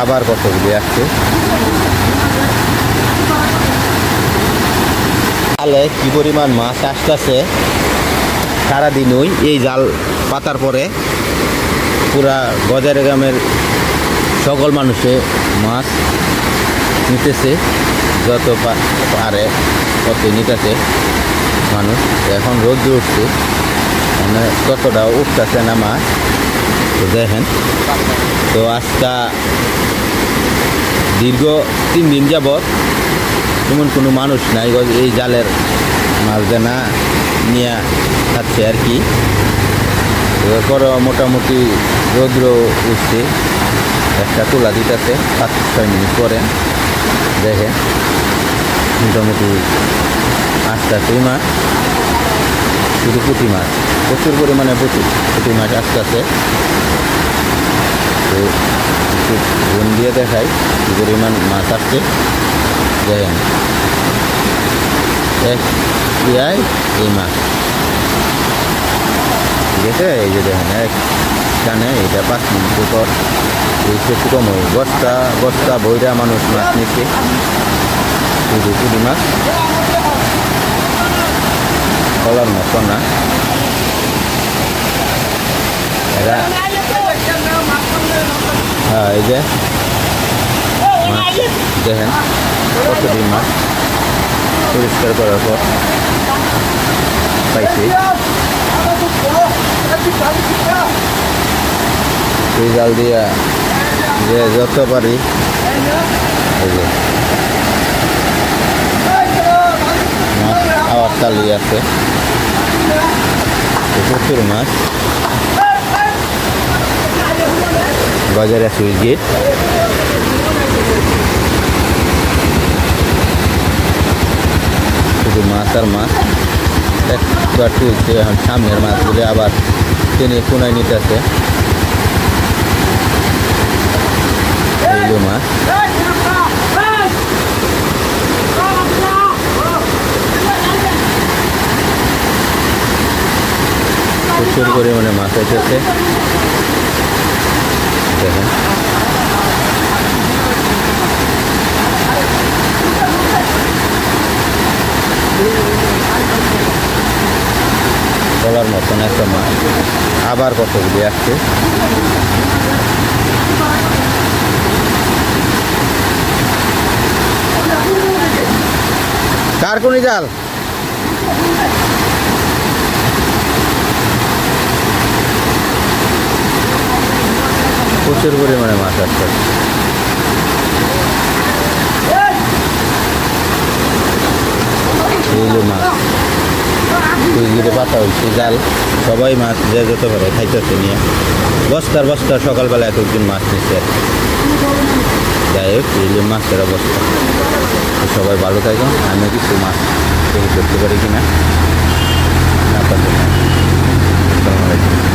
আবার কতগুলি আসছে। জালে কি পরিমাণ মাছ আসতেছে সারাদিনই। এই জাল পাতার পরে পুরা গজারে গ্রামের সকল মানুষে মাছ নিতেছে, যত পারে তত নিতেছে মানুষ। এখন রোদ্র উঠছে, মানে ততটা উঠতেছে না মাছ। তো দেখেন, তো আজকা দীর্ঘ 3 দিন যাবৎ তেমন কোনো মানুষ নাই এই জালের মাছ দেনা নিয়ে খাচ্ছে আর কি। এরপর মোটামুটি রৌদ্র উঠছে, একটা তোলা দিতেছে 5-6 মিনিট পরে। দেখেন মোটামুটি আসতেছে মাছ, শুধু পুঁটি মাছ, প্রচুর পরিমাণে পুঁটি মাছ আসতেছে। তো একটু বোন দিয়ে দেখাই কি পরিমাণ মাছ আসছে। দেখেন এই মাছ, ঠিক আছে। এই যে দেখেন একখানে এটা 5 মিনিট পর এই একটু কম হয়। বস্তা বইরা মানুষ মাছ নিচ্ছে, শুধু পুঁটি মাছ, কলার মতো না। এরা হ্যাঁ, এই যে মাছ দেখেন কতটি মাছ পরিষ্কার করার পর পাইছি। এই জাল দিয়া যে যত পারি এই যে মাছ খাওয়ার চালিয়ে আছে, প্রচুর মাছ। বাজারে সুইচ গেট, শুধু মাছ আর মাছ। একবার তুলছে, এখন সামনের মাছগুলি আবার টেনে কোনায় নিতেছে। এইগুলো মাছ প্রচুর পরিমাণে মাছ হইতেছে। দেখেন বলার মতন একটা মাছ। আবার কতগুলি আসছে। কার কোন জাল? প্রচুর পরিমাণে মাছ আসছে। এইগুলো মাছ সুইচ পাতা হয়েছে জাল, সবাই মাছ যে যত পারে খাইতেছে নিয়ে। বস্তার সকালবেলা একজন মাছ নিচ্ছে। যাই হোক, এইগুলো মাছের অবস্থা। সবাই ভালো থাকুন। আমি কিছু মাছ তৈরি করতে পারি কিনা আপনাদের। আসসালামু আলাইকুম।